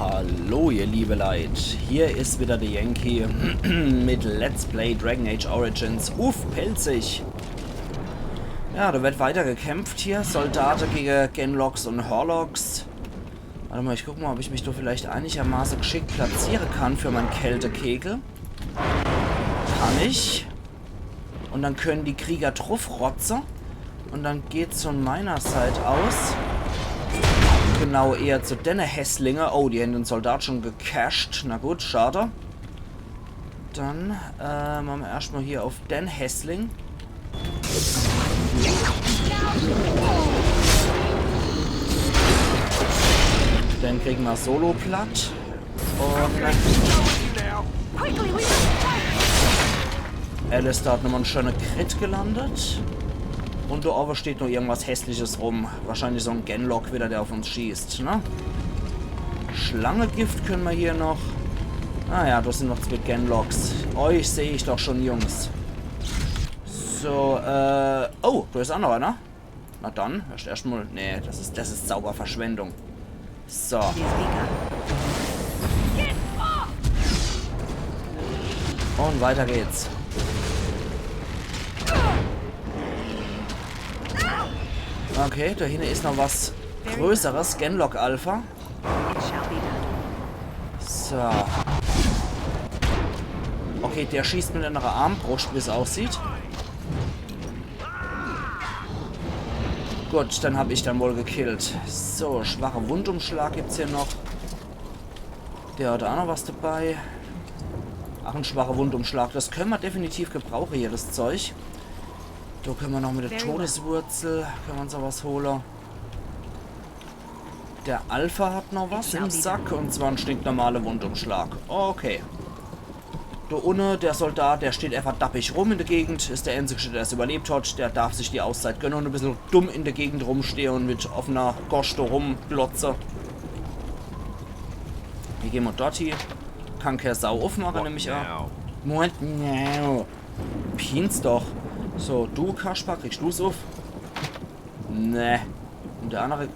Hallo ihr liebe Leid, hier ist wieder der Yankee mit Let's Play Dragon Age Origins. Pelzig! Ja, da wird weiter gekämpft hier. Soldaten gegen Genlocks und Horlocks. Warte mal, ich gucke mal, ob ich mich da vielleicht einigermaßen geschickt platzieren kann für meinen Kältekegel. Kann ich. Und dann können die Krieger draufrotzen. Und dann geht's von meiner Seite aus genau eher zu den Hässlinge. Oh, die haben den Soldat schon gecasht. Na gut, schade. Dann machen wir erstmal hier auf den Hässling. Dann kriegen wir Solo platt. Und Alistair hat nochmal einen schönen Crit gelandet. Und da oben steht noch irgendwas Hässliches rum. Wahrscheinlich so ein Genlock wieder, der auf uns schießt, ne? Schlangegift können wir hier noch. Ah ja, das sind noch 2 Genlocks. Euch sehe ich doch schon, Jungs. So, oh, da ist auch noch einer. Na dann, erstmal. Nee, das ist sauber Verschwendung. So. Und weiter geht's. Okay, da hinten ist noch was Größeres. Genlock Alpha. So. Okay, der schießt mit einer Armbrust, wie es aussieht. Gut, dann habe ich dann wohl gekillt. So, schwacher Wundumschlag gibt es hier noch. Der hat auch noch was dabei. Ach, ein schwacher Wundumschlag. Das können wir definitiv gebrauchen hier, das Zeug. Da können wir noch mit der Todeswurzel, können wir uns noch was holen. Der Alpha hat noch was im Sack, und zwar ein stinknormaler Wundumschlag. Okay. Da unten, der Soldat, der steht einfach dappig rum in der Gegend, ist der Einzige, der es überlebt hat. Der darf sich die Auszeit gönnen und ein bisschen dumm in der Gegend rumstehen und mit offener Goste rumglotze. Hier gehen wir dort hier. Kann keine Sau aufmachen, nämlich auch. Moment, no. Pins doch. So, du, Kaspar, kriegst du es auf? Ne. Und der andere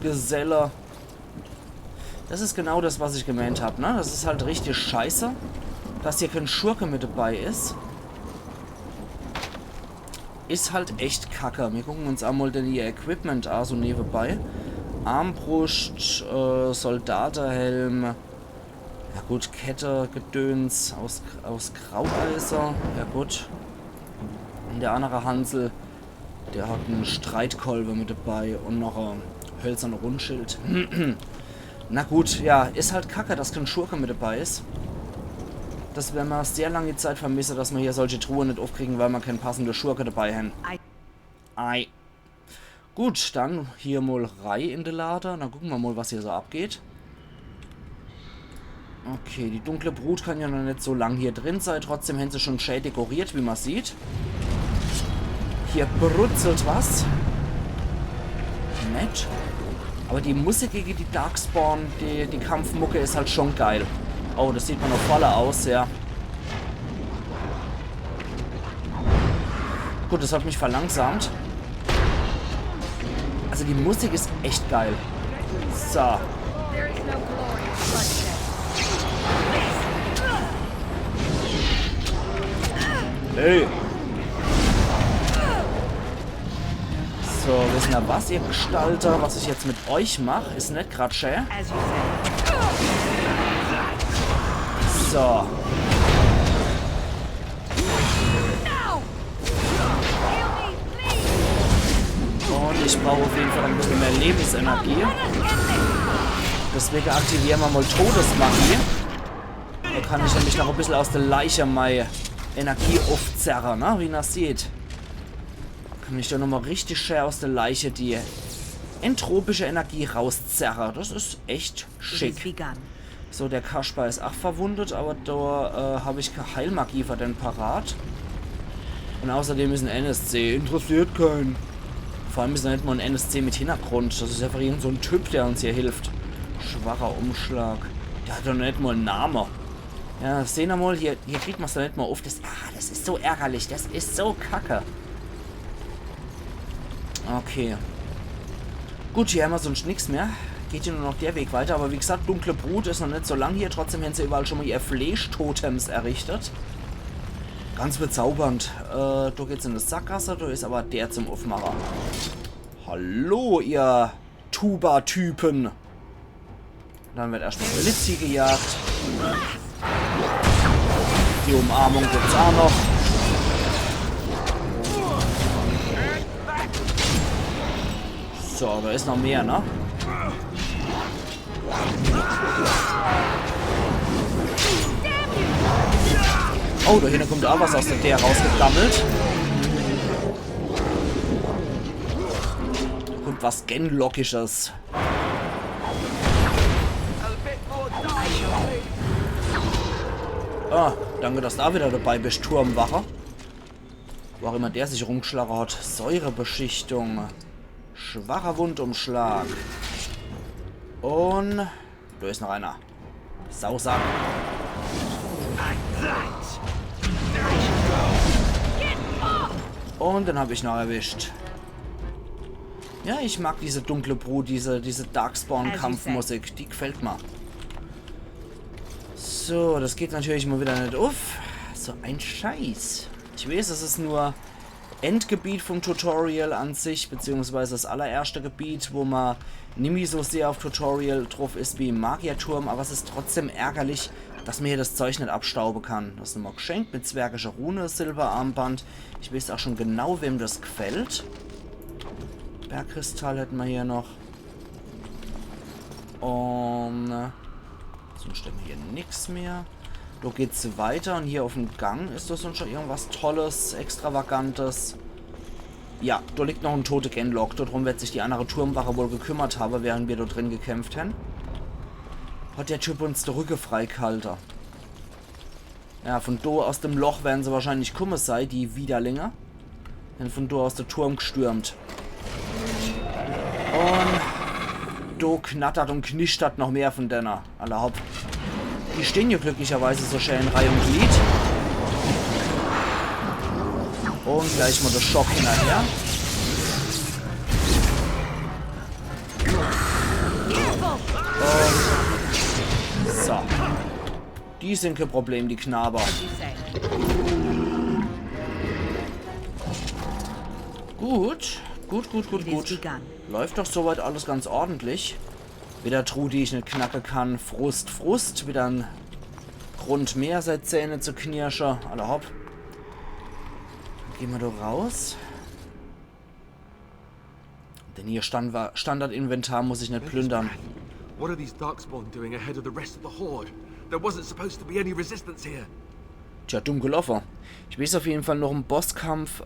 Geselle. Das ist genau das, was ich gemeint habe, ne? Das ist halt richtig scheiße, dass hier kein Schurke mit dabei ist. Ist halt echt kacke. Wir gucken uns einmal denn ihr Equipment an, so nebenbei. Armbrust, Soldatenhelm. Ja gut, Kette, Gedöns aus Graueiser. Ja gut. Und der andere Hansel, der hat einen Streitkolbe mit dabei und noch ein hölzernes Rundschild. Na gut, ja, ist halt kacke, dass kein Schurke mit dabei ist. Das werden wir sehr lange Zeit vermissen, dass wir hier solche Truhen nicht aufkriegen, weil wir keine passende Schurke dabei haben. Ei. Gut, dann hier mal Reihe in der Lader. Dann gucken wir mal, was hier so abgeht. Okay, die dunkle Brut kann ja noch nicht so lang hier drin sein. Trotzdem haben sie schon schön dekoriert, wie man sieht. Hier brutzelt was. Nett. Aber die Musik gegen die Darkspawn, die Kampfmucke ist halt schon geil. Oh, das sieht man noch voller aus, ja. Gut, das hat mich verlangsamt. Also die Musik ist echt geil. So. Hey. So, wissen wir was, ihr Gestalter? Was ich jetzt mit euch mache, ist nicht gerade schön. So. Und ich brauche auf jeden Fall ein bisschen mehr Lebensenergie. Deswegen aktivieren wir mal Todesmagie. Da kann ich nämlich noch ein bisschen aus der Leiche meine Energie aufzerren, ne? Wie ihr das seht. Kann ich da nochmal richtig schön aus der Leiche die entropische Energie rauszerren. Das ist echt schick. So, der Kaspar ist auch verwundet, aber da habe ich keine Heilmagie für den parat. Und außerdem ist ein NSC. Interessiert keinen. Vor allem ist er nicht mal ein NSC mit Hintergrund. Das ist einfach irgend so ein Typ, der uns hier hilft. Schwacher Umschlag. Der hat doch nicht mal einen Namen. Ja, sehen wir mal, hier kriegt man es doch nicht mal auf. Das ist so ärgerlich. Das ist so kacke. Okay. Gut, hier haben wir sonst nichts mehr. geht hier nur noch der Weg weiter. Aber wie gesagt, dunkle Brut ist noch nicht so lang hier. Trotzdem haben sie überall schon mal ihr Fleischtotems errichtet. Ganz bezaubernd. Da geht's in das Sackgasse. Da ist aber der zum Aufmacher. Hallo, ihr Tuba-Typen. Dann wird erstmal Blitzi gejagt. Die Umarmung gibt's auch noch. So, da ist noch mehr, ne? Oh, da hinten kommt auch was aus der rausgedammelt. Da kommt was Genlockisches. Ah, danke, dass du da wieder dabei bist, Turmwache. Wo auch immer der sich rumgeschlagen hat. Säurebeschichtung. Schwacher Wundumschlag. Und da ist noch einer. Sausack. Und den habe ich noch erwischt. Ja, ich mag diese dunkle Brut, diese Darkspawn-Kampfmusik. Die gefällt mir. So, das geht natürlich mal wieder nicht auf. So ein Scheiß. Ich weiß, es ist nur Endgebiet vom Tutorial an sich, beziehungsweise das allererste Gebiet, wo man nicht so sehr auf Tutorial drauf ist wie im Magierturm, aber es ist trotzdem ärgerlich, dass man hier das Zeug nicht abstauben kann. Das ist nochmal geschenkt mit zwergischer Rune, Silberarmband. Ich weiß auch schon genau, wem das gefällt. Bergkristall hätten wir hier noch. Und sonst haben wir hier nichts mehr. Da geht's weiter und hier auf dem Gang ist das schon irgendwas Tolles, Extravagantes. Ja, da liegt noch ein toter Genlock. Darum wird sich die andere Turmwache wohl gekümmert haben, während wir da drin gekämpft haben. Hat der Typ uns die Rücke freigehalten. Ja, von da aus dem Loch werden sie wahrscheinlich kommen sein, die Widerlinge. Denn von da aus der Turm gestürmt. Und da knattert und knistert noch mehr von denen. Alle hopp. Die stehen hier glücklicherweise so schön in Reihe und Glied. Und gleich mal der Schock hinterher. Und so. Die sind kein Problem, die Knaber. Gut. Gut. Läuft doch soweit alles ganz ordentlich. Wieder Truhe, die ich nicht knacken kann. Frust. Wieder ein Grund mehr, seit Zähne zu knirschen. Alle hopp. Gehen wir da raus. Denn hier Standardinventar muss ich nicht plündern. What are these Darkspawn doing ahead of the rest of the Horde? There wasn't supposed to be any resistance here. Tja, dumm gelaufen. Ich weiß auf jeden Fall noch einen Bosskampf.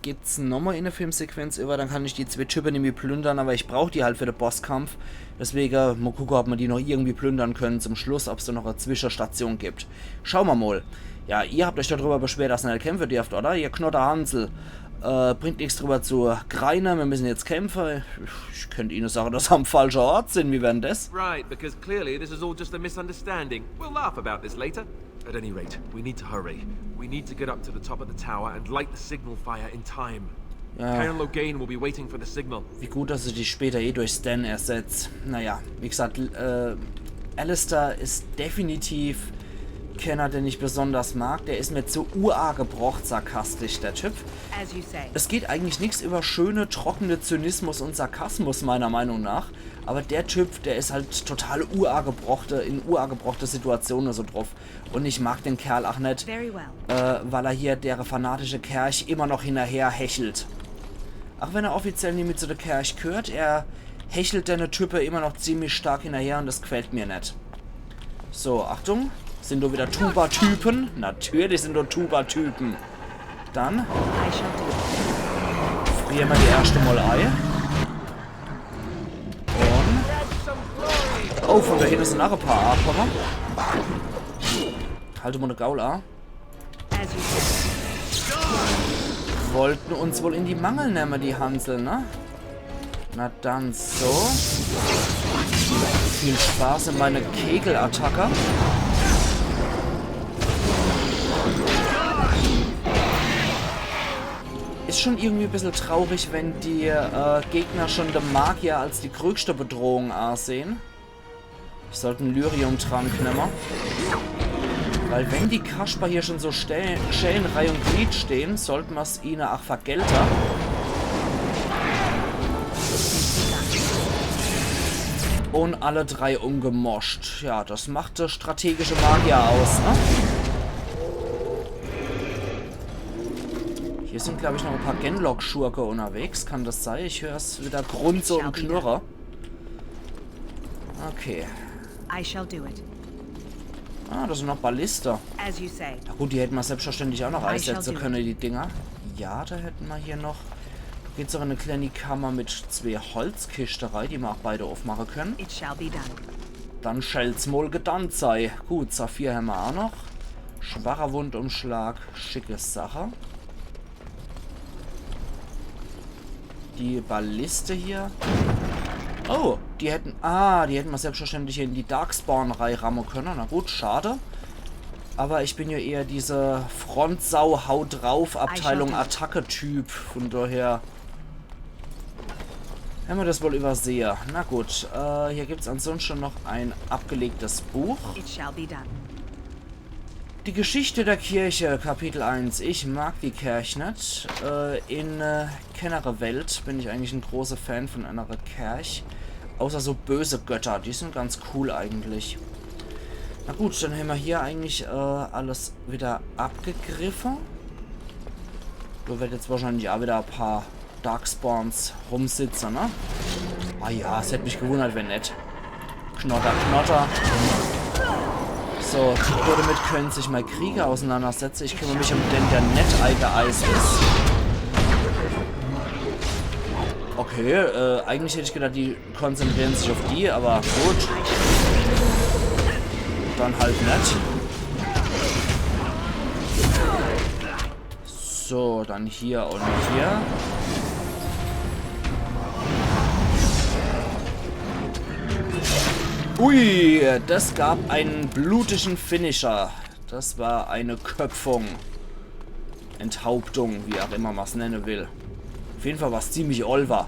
Gibt's nochmal in der Filmsequenz über. Dann kann ich die zwei Typen nämlich plündern, aber ich brauche die halt für den Bosskampf. Deswegen mal gucken, ob wir die noch irgendwie plündern können zum Schluss, ob es da noch eine Zwischenstation gibt. Schauen wir mal. Ja, ihr habt euch darüber beschwert, dass ihr nicht kämpfen dürft, oder? Ihr Knodderhansel. Bringt nichts drüber zu greinen, wir müssen jetzt kämpfen. Ich könnte Ihnen sagen, dass wir am falschen Ort sind. Wie wären das? Right, because clearly this is all just a misunderstanding. We'll laugh about this later. At any rate, we need to hurry. We need to get up to the top of the tower and light the signal fire in time. Ja. Colonel Logain will be waiting for the signal. Wie gut, dass ich die später durch Stan ersetze. Naja, wie gesagt, Alistair ist definitiv Kenner, den ich besonders mag. Der ist mir zu gebrocht sarkastisch, der Typ. Es geht eigentlich nichts über schöne, trockene Zynismus und Sarkasmus, meiner Meinung nach. Aber der Typ, der ist halt total in gebrochte Situationen so drauf. Und ich mag den Kerl auch nicht, weil er hier, der fanatische Kerch, immer noch hinterher hechelt. Auch wenn er offiziell nicht mit zu der Kerch gehört, er hechelt deine Type immer noch ziemlich stark hinterher und das gefällt mir nicht. So, Achtung. Sind da wieder Tuba-Typen? Natürlich sind da Tuba-Typen. Dann frieren wir die erste Mal Ei. Und oh, von da hinten sind noch ein paar Abkommen. Halte mal eine Gaula. Wollten uns wohl in die Mangel nehmen, die Hansel, ne? Na dann so. Viel Spaß in meine Kegelattacke. ist schon irgendwie ein bisschen traurig, wenn die Gegner schon den Magier als die größte Bedrohung sehen. Ich sollte einen Lyrium-Trank nehmen. Weil wenn die Kasper hier schon so Schellen, Reihe und Glied stehen, sollten wir es ihnen auch vergelten. Und alle 3 umgemoscht. Ja, das macht der strategische Magier aus, ne? Hier sind, glaube ich, noch ein paar Genlock-Schurke unterwegs. Kann das sein? Ich höre es wieder Grunze und Knurre. Okay. Ah, das sind noch Ballista. Na gut, die hätten wir selbstverständlich auch noch einsetzen können, die Dinger. Ja, da hätten wir hier noch... Geht's auch in eine kleine Kammer mit 2 Holzkisterei, die wir auch beide aufmachen können. Dann schell's mal gedannt sei. Gut, Saphir haben wir auch noch. Schwacher Wundumschlag, schicke Sache. Die Balliste hier. Oh, die hätten wir selbstverständlich in die Darkspawn-Reihe rammen können. Na gut, schade. Aber ich bin ja eher diese Frontsau, Haut drauf, Abteilung Attacke-Typ. Von daher haben wir das wohl übersehen. Na gut, hier gibt es ansonsten noch ein abgelegtes Buch. Die Geschichte der Kirche, Kapitel 1. Ich mag die Kirche nicht. In kennere Welt bin ich eigentlich ein großer Fan von einer Kirche. Außer so böse Götter, die sind ganz cool eigentlich. Na gut, dann haben wir hier eigentlich alles wieder abgegriffen. Da wird jetzt wahrscheinlich auch wieder ein paar Darkspawns rumsitzen, ne? Ah ja, es hätte mich gewundert, wenn nicht. Knotter, Knotter. So, damit können sich mal Krieger auseinandersetzen. Ich kümmere mich um den, der nicht eingeeist ist. Okay, eigentlich hätte ich gedacht, die konzentrieren sich auf die, aber gut. Dann halt nicht. So, dann hier und hier. Ui, das gab einen blutigen Finisher. Das war eine Köpfung. Enthauptung, wie auch immer man es nennen will. Auf jeden Fall war es ziemlich olver.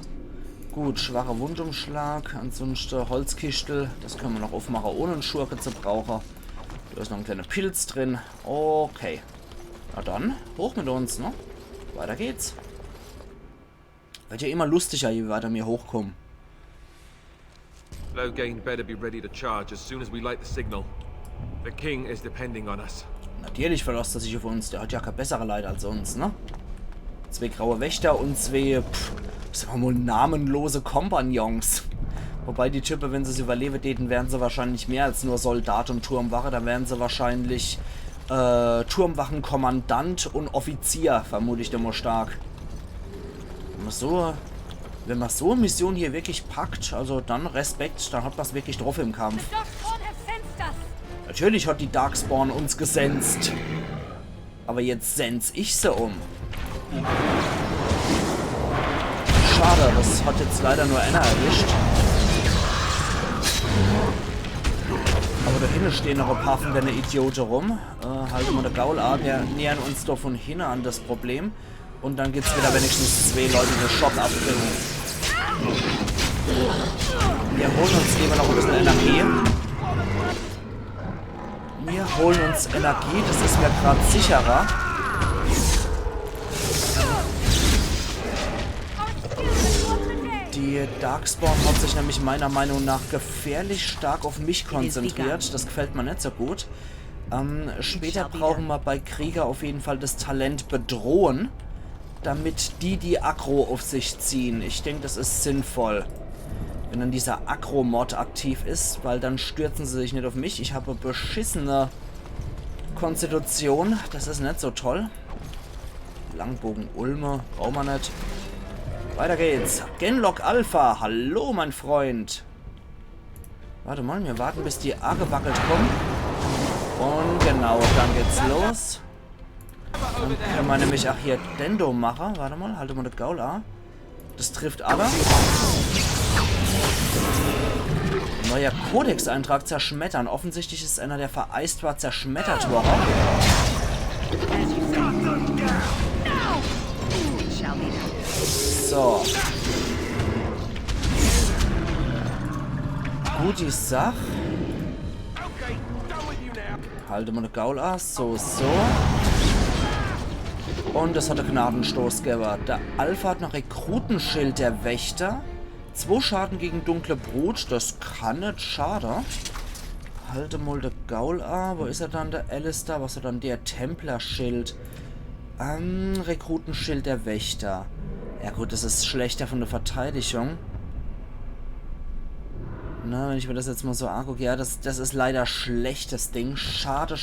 Gut, schwacher Wundumschlag. Ansonsten Holzkistel. Das können wir noch aufmachen, ohne einen Schurke zu brauchen. Da ist noch ein kleiner Pilz drin. Okay. Na dann, hoch mit uns, ne? Weiter geht's. Wird ja immer lustiger, je weiter wir hochkommen. Loghain better be ready to charge as soon as we light the signal. The king is depending on us. Natürlich verlässt er sich auf uns. Der hat ja keine bessere Leute als uns, ne? 2 graue Wächter und 2, sagen wir mal, namenlose Kompagnons. Wobei die Typen, wenn sie es überleben täten, wären sie wahrscheinlich mehr als nur Soldat und Turmwache. Da wären sie wahrscheinlich Turmwachenkommandant und Offizier, vermute ich immer stark. Wenn man so eine Mission hier wirklich packt, also dann Respekt, dann hat man es wirklich drauf im Kampf. Natürlich hat die Darkspawn uns gesenzt. Aber jetzt sense ich sie um. Schade, das hat jetzt leider nur einer erwischt. Aber da hinten stehen noch ein paar von den Idioten rum. Halten wir den Gaul an, wir nähern uns doch von hinten an das Problem. Und dann gibt es wieder wenigstens 2 Leute, die den Shop abbringen. Wir holen uns lieber noch ein bisschen Energie. Wir holen uns Energie, das ist mir gerade sicherer. Die Darkspawn hat sich nämlich meiner Meinung nach gefährlich stark auf mich konzentriert. Das gefällt mir nicht so gut. Später brauchen wir bei Krieger auf jeden Fall das Talent bedrohen, damit die Aggro auf sich ziehen. Ich denke, das ist sinnvoll, wenn dann dieser Aggro-Mod aktiv ist, weil dann stürzen sie sich nicht auf mich. Ich habe beschissene Konstitution. Das ist nicht so toll. Langbogen Ulme, brauchen wir nicht. Weiter geht's. Genlock Alpha. Hallo, mein Freund. Warte mal, wir warten, bis die angewackelt kommen. Und genau, dann geht's los. Dann können wir nämlich auch hier Dendo machen. Warte mal, halte mal das Gaul an. Das trifft aber. Neuer Kodex-Eintrag zerschmettern. Offensichtlich ist einer, der vereist war, zerschmettert worden. So. Gute Sache. Halte mal den Gaul aus. So. Und das hat der Gnadenstoß gegeben. Der Alpha hat noch Rekrutenschild der Wächter. 2 Schaden gegen dunkle Brut. Das kann nicht schaden. Halte mal den Gaul an. Wo ist er dann, der Alistair? Was hat dann der Templerschild? Rekrutenschild der Wächter. Ja gut, das ist schlechter von der Verteidigung. Na, wenn ich mir das jetzt mal so angucke. Ja, das ist leider schlechtes Ding. Schade.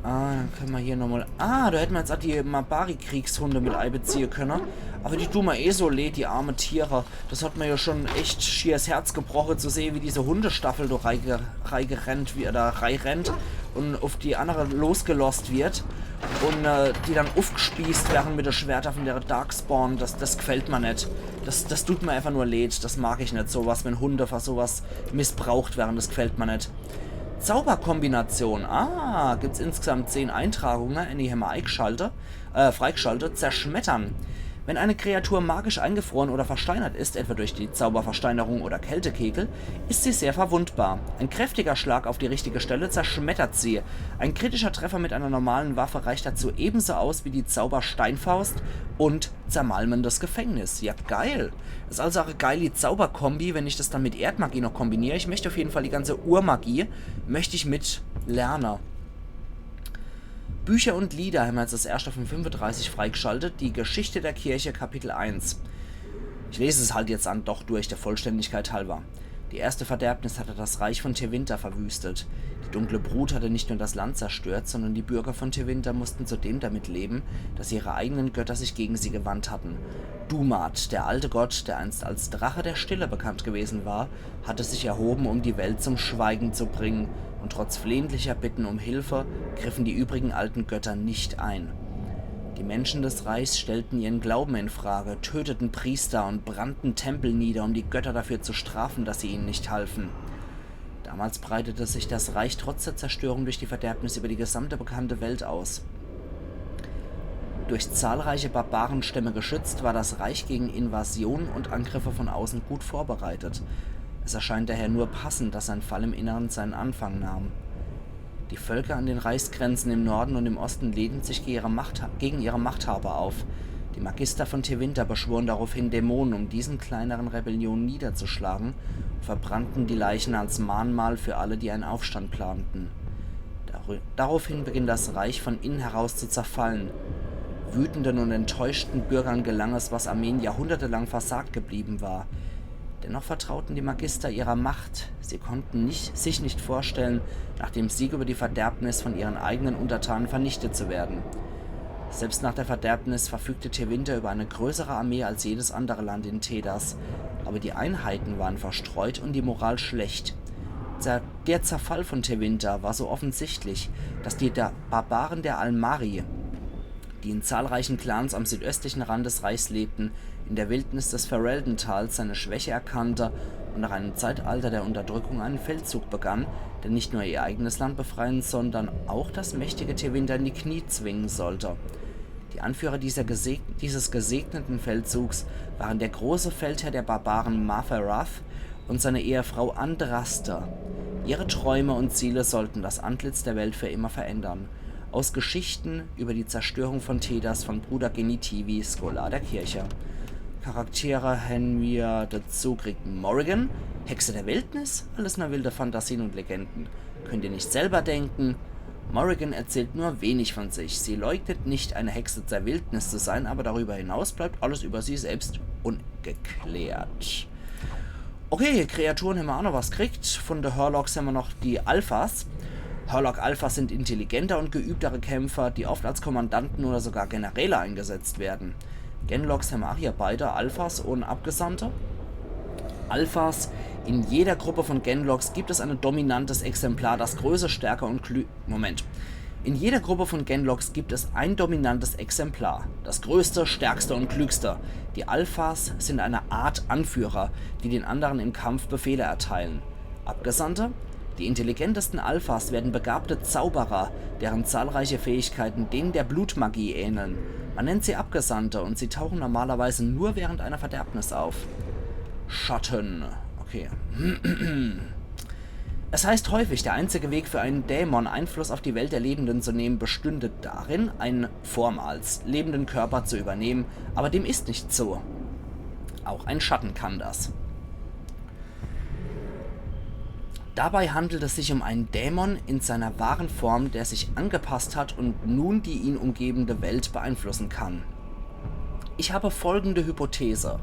Dann können wir hier nochmal... da hätten wir jetzt auch die Mabari-Kriegshunde mit einbeziehen können. Aber die tun wir so leid, die armen Tiere. Das hat mir ja schon echt schier das Herz gebrochen, zu sehen, wie diese Hundestaffel da reingerannt und auf die andere losgelost wird. Und die dann aufgespießt werden mit der Schwerter von der Darkspawn. Das gefällt mir nicht. Das tut mir einfach nur leid. Das mag ich nicht, sowas, wenn Hunde für sowas missbraucht werden. Das gefällt mir nicht. Zauberkombination. Gibt es insgesamt 10 Eintragungen. Die haben wir freigeschaltet. Zerschmettern. Wenn eine Kreatur magisch eingefroren oder versteinert ist, etwa durch die Zauberversteinerung oder Kältekegel, ist sie sehr verwundbar. Ein kräftiger Schlag auf die richtige Stelle zerschmettert sie. Ein kritischer Treffer mit einer normalen Waffe reicht dazu ebenso aus wie die Zaubersteinfaust und zermalmendes Gefängnis. Ja, geil. Das ist also auch eine geile Zauberkombi, wenn ich das dann mit Erdmagie noch kombiniere. Ich möchte auf jeden Fall die ganze Urmagie, möchte ich mit lernen. Bücher und Lieder haben wir jetzt das erste von 35 freigeschaltet. Die Geschichte der Kirche, Kapitel 1. Ich lese es halt jetzt doch durch, der Vollständigkeit halber. Die erste Verderbnis hatte das Reich von Tevinter verwüstet. Die dunkle Brut hatte nicht nur das Land zerstört, sondern die Bürger von Tevinter mussten zudem damit leben, dass ihre eigenen Götter sich gegen sie gewandt hatten. Dumat, der alte Gott, der einst als Drache der Stille bekannt gewesen war, hatte sich erhoben, um die Welt zum Schweigen zu bringen, und trotz flehentlicher Bitten um Hilfe griffen die übrigen alten Götter nicht ein. Die Menschen des Reichs stellten ihren Glauben in Frage, töteten Priester und brannten Tempel nieder, um die Götter dafür zu strafen, dass sie ihnen nicht halfen. Damals breitete sich das Reich trotz der Zerstörung durch die Verderbnis über die gesamte bekannte Welt aus. Durch zahlreiche Barbarenstämme geschützt, war das Reich gegen Invasionen und Angriffe von außen gut vorbereitet. Es erscheint daher nur passend, dass ein Fall im Inneren seinen Anfang nahm. Die Völker an den Reichsgrenzen im Norden und im Osten lehnten sich gegen ihre Machthaber auf. Die Magister von Tevinter beschworen daraufhin Dämonen, um diesen kleineren Rebellionen niederzuschlagen, und verbrannten die Leichen als Mahnmal für alle, die einen Aufstand planten. Daraufhin beginnt das Reich von innen heraus zu zerfallen. Wütenden und enttäuschten Bürgern gelang es, was Armeen jahrhundertelang versagt geblieben war. Dennoch vertrauten die Magister ihrer Macht. Sie konnten sich nicht vorstellen, nach dem Sieg über die Verderbnis von ihren eigenen Untertanen vernichtet zu werden. Selbst nach der Verderbnis verfügte Tevinter über eine größere Armee als jedes andere Land in Thedas, aber die Einheiten waren verstreut und die Moral schlecht. Der Zerfall von Tevinter war so offensichtlich, dass die Barbaren der Almari, die in zahlreichen Clans am südöstlichen Rand des Reichs lebten, in der Wildnis des Ferelden-Tals seine Schwäche erkannte und nach einem Zeitalter der Unterdrückung einen Feldzug begann, der nicht nur ihr eigenes Land befreien, sondern auch das mächtige Tevinter in die Knie zwingen sollte. Die Anführer dieses gesegneten Feldzugs waren der große Feldherr der Barbaren Maferath und seine Ehefrau Andraste. Ihre Träume und Ziele sollten das Antlitz der Welt für immer verändern. Aus Geschichten über die Zerstörung von Thedas von Bruder Genitivi, Scholar der Kirche. Charaktere haben wir dazu gekriegt: Morrigan, Hexe der Wildnis, alles nur wilde Fantasien und Legenden. Könnt ihr nicht selber denken? Morrigan erzählt nur wenig von sich. Sie leugnet nicht, eine Hexe der Wildnis zu sein, aber darüber hinaus bleibt alles über sie selbst ungeklärt. Okay, Kreaturen haben wir auch noch was gekriegt. Von den Hurlocs haben wir noch die Alphas. Hurloc-Alphas sind intelligenter und geübtere Kämpfer, die oft als Kommandanten oder sogar Generäle eingesetzt werden. Genlocks haben auch hier beide, Alphas und Abgesandte. Alphas: in jeder Gruppe von Genlocks gibt es ein dominantes Exemplar, das größer, stärker und In jeder Gruppe von Genlocks gibt es ein dominantes Exemplar, das größte, stärkste und klügste. Die Alphas sind eine Art Anführer, die den anderen im Kampf Befehle erteilen. Abgesandte: Die intelligentesten Alphas werden begabte Zauberer, deren zahlreiche Fähigkeiten denen der Blutmagie ähneln. Man nennt sie Abgesandte und sie tauchen normalerweise nur während einer Verderbnis auf. Schatten. Okay. Es heißt häufig, der einzige Weg für einen Dämon, Einfluss auf die Welt der Lebenden zu nehmen, bestünde darin, einen vormals lebenden Körper zu übernehmen, aber dem ist nicht so. Auch ein Schatten kann das. Dabei handelt es sich um einen Dämon in seiner wahren Form, der sich angepasst hat und nun die ihn umgebende Welt beeinflussen kann. Ich habe folgende Hypothese.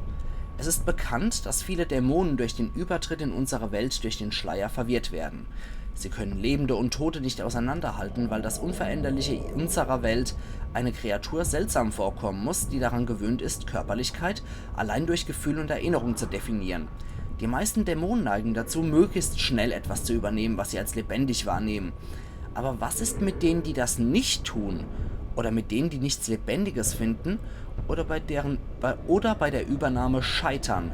Es ist bekannt, dass viele Dämonen durch den Übertritt in unsere Welt durch den Schleier verwirrt werden. Sie können Lebende und Tote nicht auseinanderhalten, weil das Unveränderliche unserer Welt eine Kreatur seltsam vorkommen muss, die daran gewöhnt ist, Körperlichkeit allein durch Gefühl und Erinnerung zu definieren. Die meisten Dämonen neigen dazu, möglichst schnell etwas zu übernehmen, was sie als lebendig wahrnehmen. Aber was ist mit denen, die das nicht tun? Oder mit denen, die nichts Lebendiges finden? Oder bei der Übernahme scheitern?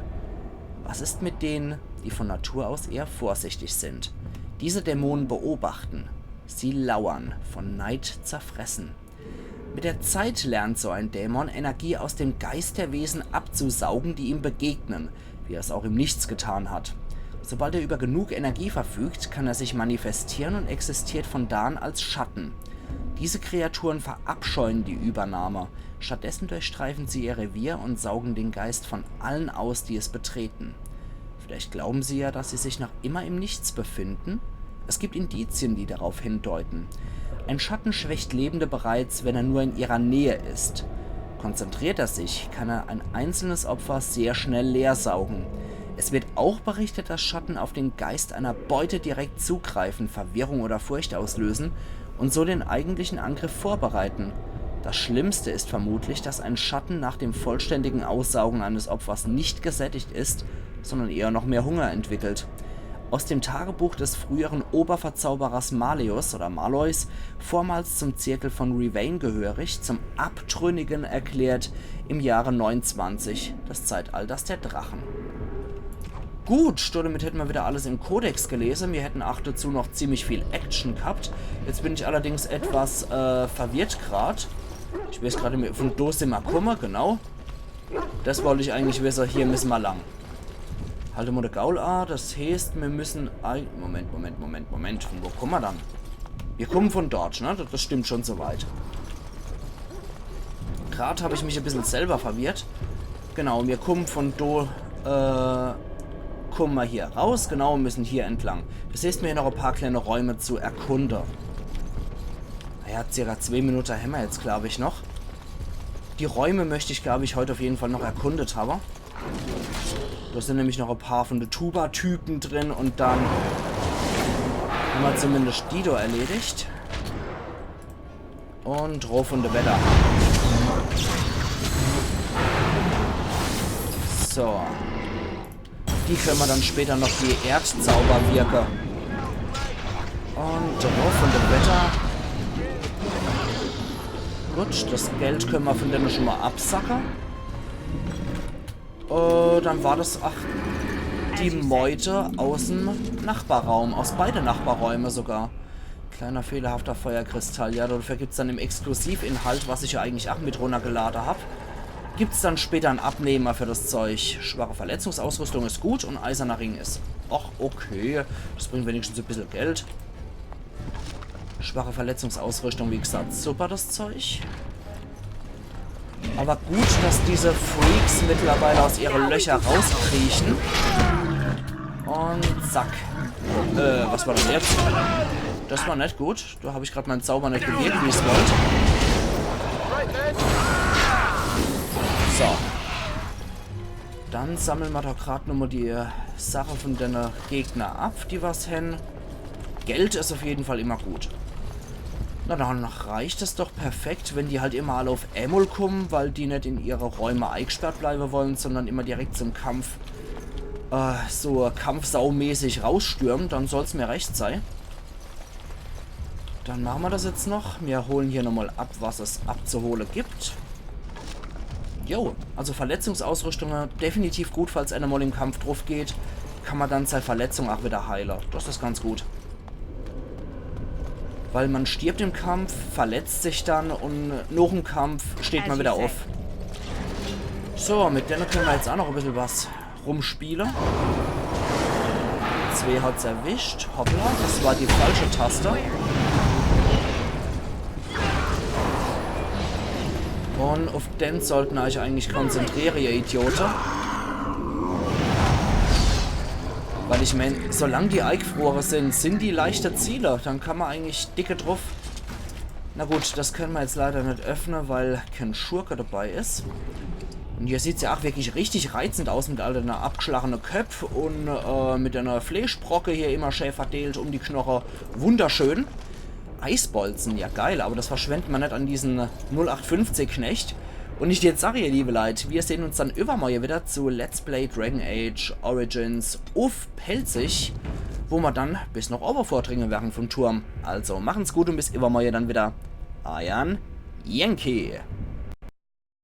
Was ist mit denen, die von Natur aus eher vorsichtig sind? Diese Dämonen beobachten. Sie lauern, von Neid zerfressen. Mit der Zeit lernt so ein Dämon, Energie aus dem Geist der Wesen abzusaugen, die ihm begegnen, wie er es auch im Nichts getan hat. Sobald er über genug Energie verfügt, kann er sich manifestieren und existiert von da an als Schatten. Diese Kreaturen verabscheuen die Übernahme. Stattdessen durchstreifen sie ihr Revier und saugen den Geist von allen aus, die es betreten. Vielleicht glauben sie ja, dass sie sich noch immer im Nichts befinden? Es gibt Indizien, die darauf hindeuten. Ein Schatten schwächt Lebende bereits, wenn er nur in ihrer Nähe ist. Konzentriert er sich, kann er ein einzelnes Opfer sehr schnell leer saugen. Es wird auch berichtet, dass Schatten auf den Geist einer Beute direkt zugreifen, Verwirrung oder Furcht auslösen und so den eigentlichen Angriff vorbereiten. Das Schlimmste ist vermutlich, dass ein Schatten nach dem vollständigen Aussaugen eines Opfers nicht gesättigt ist, sondern eher noch mehr Hunger entwickelt. Aus dem Tagebuch des früheren Oberverzauberers Maleus oder Malois, vormals zum Zirkel von Rivain gehörig, zum Abtrünnigen erklärt im Jahre 29 des Zeitalters der Drachen. Gut, damit hätten wir wieder alles im Kodex gelesen. Wir hätten auch dazu noch ziemlich viel Action gehabt. Jetzt bin ich allerdings etwas verwirrt gerade. Ich weiß gerade, von da sind wir gekommen, genau. Das wollte ich eigentlich wissen. Hier müssen wir lang. Halte mal der Gaul an, das heißt, wir müssen... Moment. Von wo kommen wir dann? Wir kommen von dort, ne? Das stimmt schon soweit. Gerade habe ich mich ein bisschen selber verwirrt. Genau, wir kommen von da... kommen wir hier raus, genau, müssen hier entlang. Das heißt, wir hier noch ein paar kleine Räume zu erkunden. Naja, circa 2 Minuten haben wir jetzt, glaube ich, noch. Die Räume möchte ich, glaube ich, heute auf jeden Fall noch erkundet haben. Da sind nämlich noch ein paar von den Tuba-Typen drin und dann haben wir zumindest Dido erledigt. Und Roh von der Wetter. So. Die können wir dann später noch die Erdzauber wirken. Und Roh von der Wetter. Gut, das Geld können wir von denen schon mal absacken. Dann war das, die Meute aus dem Nachbarraum, aus beiden Nachbarräumen sogar. Kleiner fehlerhafter Feuerkristall. Ja, dafür gibt es dann im Exklusivinhalt, was ich ja eigentlich auch mit runtergeladen habe, gibt es dann später einen Abnehmer für das Zeug. Schwache Verletzungsausrüstung ist gut und eiserner Ring ist. Ach, okay. Das bringt wenigstens ein bisschen Geld. Schwache Verletzungsausrüstung, wie gesagt, super das Zeug. Aber gut, dass diese Freaks mittlerweile aus ihren Löchern rauskriechen. Und zack. Was war denn jetzt? Das war nicht gut. Da habe ich gerade meinen Zauber nicht gewirkt, wie ich es wollte. So. Dann sammeln wir doch gerade nochmal die Sache von den Gegner ab, die was hin. Geld ist auf jeden Fall immer gut. Na, dann reicht es doch perfekt, wenn die halt immer alle auf Amul kommen, weil die nicht in ihre Räume eingesperrt bleiben wollen, sondern immer direkt zum Kampf so kampfsaumäßig rausstürmen. Dann soll es mir recht sein. Dann machen wir das jetzt noch. Wir holen hier nochmal ab, was es abzuholen gibt. Jo, also Verletzungsausrüstung definitiv gut, falls einer mal im Kampf drauf geht, kann man dann seine Verletzung auch wieder heilen. Das ist ganz gut. Weil man stirbt im Kampf, verletzt sich dann und nach dem Kampf steht man wieder auf. So, mit denen können wir jetzt auch noch ein bisschen was rumspielen. 2 hat's erwischt. Hoppla, das war die falsche Taste. Und auf den sollten euch eigentlich konzentrieren, ihr Idioten. Weil ich meine, solange die eingefroren sind die leichte Ziele. Dann kann man eigentlich dicke drauf. Na gut, das können wir jetzt leider nicht öffnen, weil kein Schurke dabei ist. Und hier sieht es ja auch wirklich richtig reizend aus mit all den abgeschlagenen Köpfen und mit einer Fleischbrocke hier immer schön verteilt um die Knochen. Wunderschön. Eisbolzen, ja geil, aber das verschwendet man nicht an diesen 0850-Knecht. Und ich jetzt sage, ihr liebe Leute, wir sehen uns dann übermorgen wieder zu Let's Play Dragon Age Origins auf Pelzig, wo wir dann bis noch Over vordringen werden vom Turm. Also machen's gut und bis übermorgen dann wieder. Ayan Yankee.